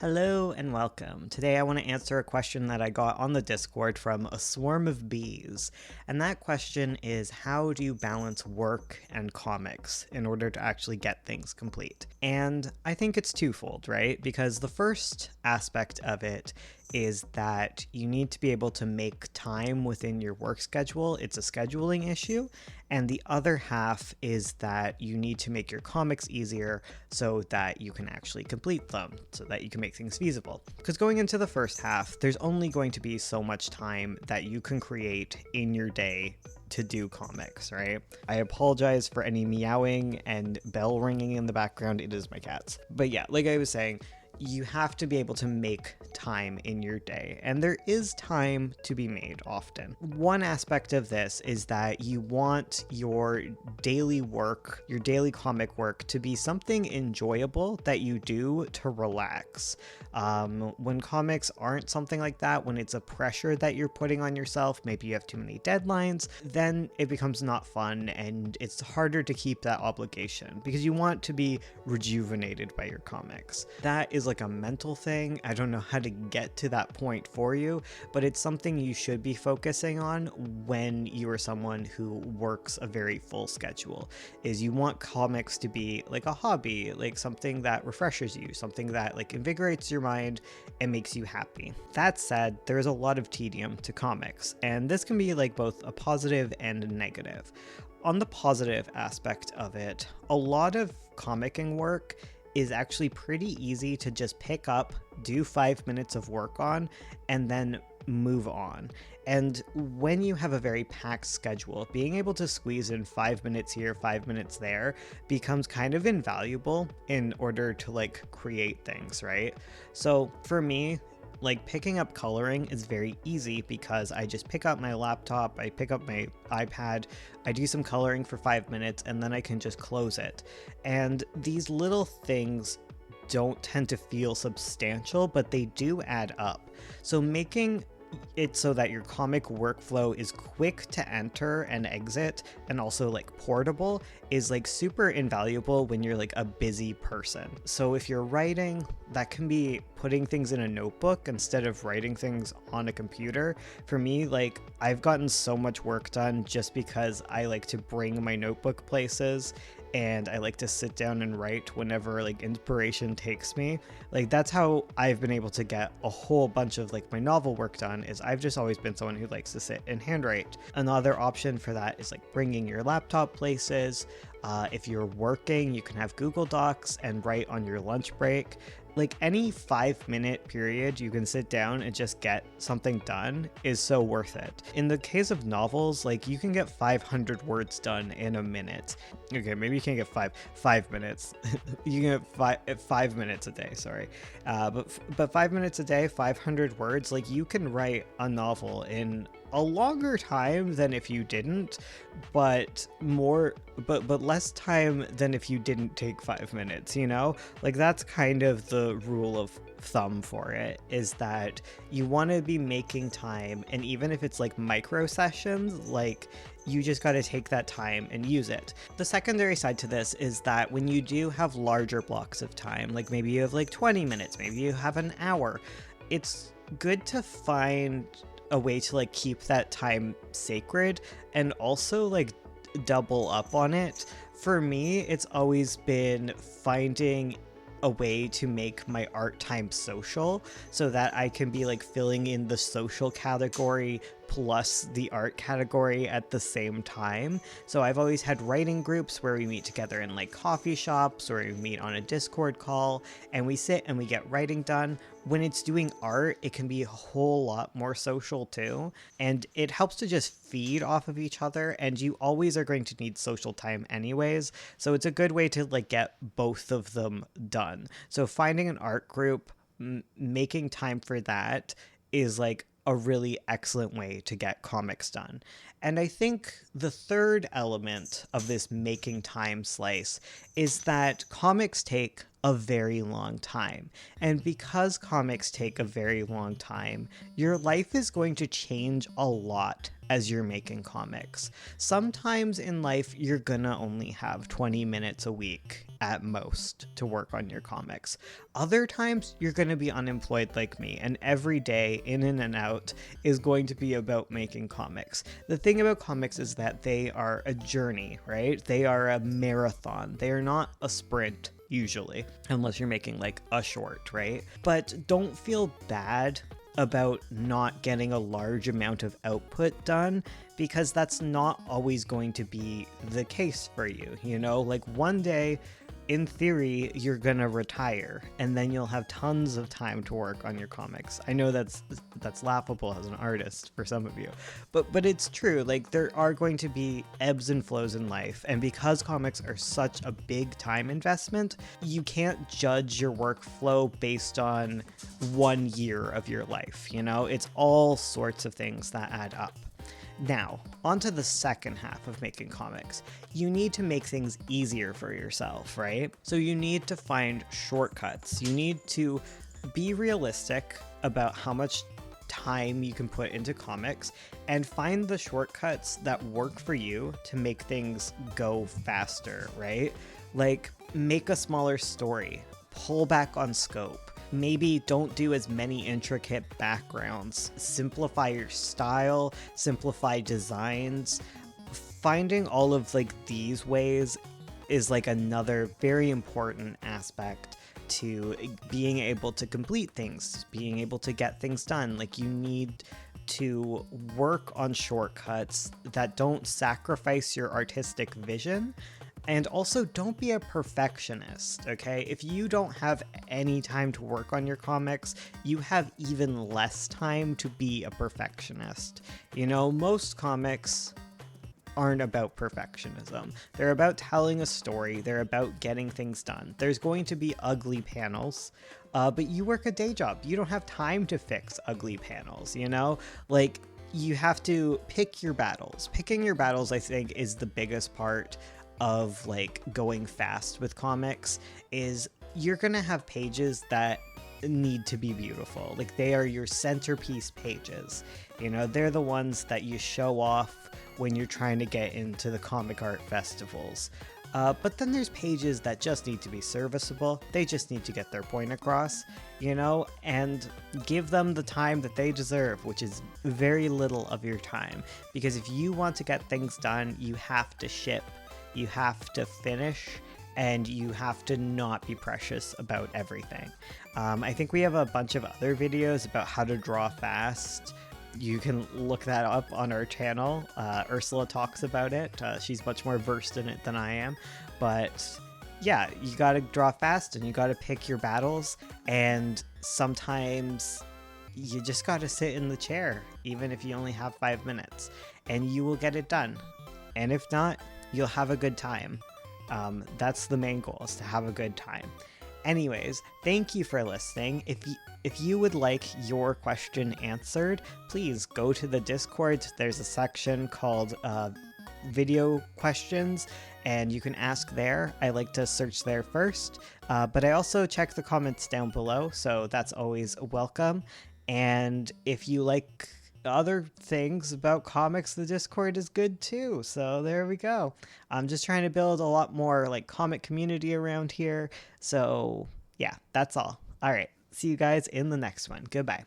Hello and welcome. Today I want to answer a question that I got on the Discord from a swarm of bees. And that question is, how do you balance work and comics in order to actually get things complete? And I think it's twofold, right? Because the first aspect of it is that you need to be able to make time within your work schedule. It's a scheduling issue. And the other half is that you need to make your comics easier so that you can actually complete them, so that you can make things feasible. Because going into the first half, there's only going to be so much time that you can create in your day to do comics, right? I apologize for any meowing and bell ringing in the background. It is my cats. But yeah, like I was saying, you have to be able to make time in your day, and there is time to be made often. One aspect of this is that you want your daily work, your daily comic work, to be something enjoyable that you do to relax. When comics aren't something like that, when it's a pressure that you're putting on yourself, maybe you have too many deadlines, then it becomes not fun and it's harder to keep that obligation because you want to be rejuvenated by your comics. That is like a mental thing. I don't know how to get to that point for you, but it's something you should be focusing on when you are someone who works a very full schedule. Is you want comics to be like a hobby, like something that refreshes you, something that like invigorates your mind and makes you happy. That said, there's a lot of tedium to comics, and this can be like both a positive and a negative. On the positive aspect of it, a lot of comicking work is actually pretty easy to just pick up, do 5 minutes of work on, and then move on. And when you have a very packed schedule, being able to squeeze in 5 minutes here, 5 minutes there becomes kind of invaluable in order to like create things, right? So for me, like picking up coloring is very easy because I just pick up my laptop, I pick up my iPad, I do some coloring for 5 minutes, and then I can just close it. And these little things don't tend to feel substantial, but they do add up. So making it so that your comic workflow is quick to enter and exit and also like portable is like super invaluable when you're like a busy person. So if you're writing, that can be putting things in a notebook instead of writing things on a computer. For me, like I've gotten so much work done just because I like to bring my notebook places and I like to sit down and write whenever like inspiration takes me. Like that's how I've been able to get a whole bunch of like my novel work done, is I've just always been someone who likes to sit and handwrite. Another option for that is like bringing your laptop places. If you're working, you can have Google Docs and write on your lunch break. Like any 5-minute period you can sit down and just get something done is so worth it. In the case of novels, like you can get 500 words done in a minute. Okay, maybe you can't get five minutes. You can get 5 minutes a day, sorry. But 5 minutes a day, 500 words, like you can write a novel in a longer time than if you didn't, but less time than if you didn't take 5 minutes, you know? Like that's kind of the rule of thumb for it, is that you want to be making time, and even if it's like micro sessions, like you just got to take that time and use it. The secondary side to this is that when you do have larger blocks of time, like maybe you have like 20 minutes, maybe you have an hour, it's good to find a way to like keep that time sacred and also like double up on it. For me, it's always been finding a way to make my art time social so that I can be like filling in the social category plus the art category at the same time. So I've always had writing groups where we meet together in like coffee shops, or we meet on a Discord call and we sit and we get writing done. When it's doing art, it can be a whole lot more social too, and it helps to just feed off of each other, and you always are going to need social time anyways, so it's a good way to like get both of them done. So finding an art group, making time for that is like a really excellent way to get comics done. And I think the third element of this making time slice is that comics take a very long time. And because comics take a very long time, your life is going to change a lot as you're making comics. Sometimes in life, you're gonna only have 20 minutes a week at most to work on your comics. Other times, you're gonna be unemployed like me, and every day, in and out, is going to be about making comics. The thing about comics is that they are a journey, right? They are a marathon. They are not a sprint, usually, unless you're making like a short, right? But don't feel bad about not getting a large amount of output done, because that's not always going to be the case for you. You know, like one day, in theory, you're gonna retire, and then you'll have tons of time to work on your comics. I know that's laughable as an artist for some of you, but it's true. Like, there are going to be ebbs and flows in life, and because comics are such a big time investment, you can't judge your workflow based on 1 year of your life. You know, it's all sorts of things that add up. Now, on to the second half of making comics. You need to make things easier for yourself, right? So you need to find shortcuts. You need to be realistic about how much time you can put into comics and find the shortcuts that work for you to make things go faster, right? Like, make a smaller story, pull back on scope. Maybe don't do as many intricate backgrounds. Simplify your style, simplify designs. Finding all of like these ways is like another very important aspect to being able to complete things, being able to get things done. Like, you need to work on shortcuts that don't sacrifice your artistic vision. And also, don't be a perfectionist, okay? If you don't have any time to work on your comics, you have even less time to be a perfectionist. You know, most comics aren't about perfectionism. They're about telling a story. They're about getting things done. There's going to be ugly panels, but you work a day job. You don't have time to fix ugly panels, you know? Like, you have to pick your battles. Picking your battles, I think, is the biggest part of like going fast with comics. Is you're gonna have pages that need to be beautiful. Like, they are your centerpiece pages. You know, they're the ones that you show off when you're trying to get into the comic art festivals. But then there's pages that just need to be serviceable. They just need to get their point across, you know, and give them the time that they deserve, which is very little of your time. Because if you want to get things done, you have to ship, you have to finish, and you have to not be precious about everything. I think we have a bunch of other videos about how to draw fast. You can look that up on our channel. Ursula talks about it. She's much more versed in it than I am. But yeah, you gotta draw fast and you gotta pick your battles. And sometimes you just gotta sit in the chair, even if you only have 5 minutes, and you will get it done. And if not, you'll have a good time. That's the main goal, is to have a good time. Anyways, thank you for listening. If you would like your question answered, please go to the Discord. There's a section called video questions, and you can ask there. I like to search there first, but I also check the comments down below, so that's always welcome. And if you like other things about comics, the Discord is good too. So there we go. I'm just trying to build a lot more like comic community around here. So yeah, that's all. All right. See you guys in the next one. Goodbye.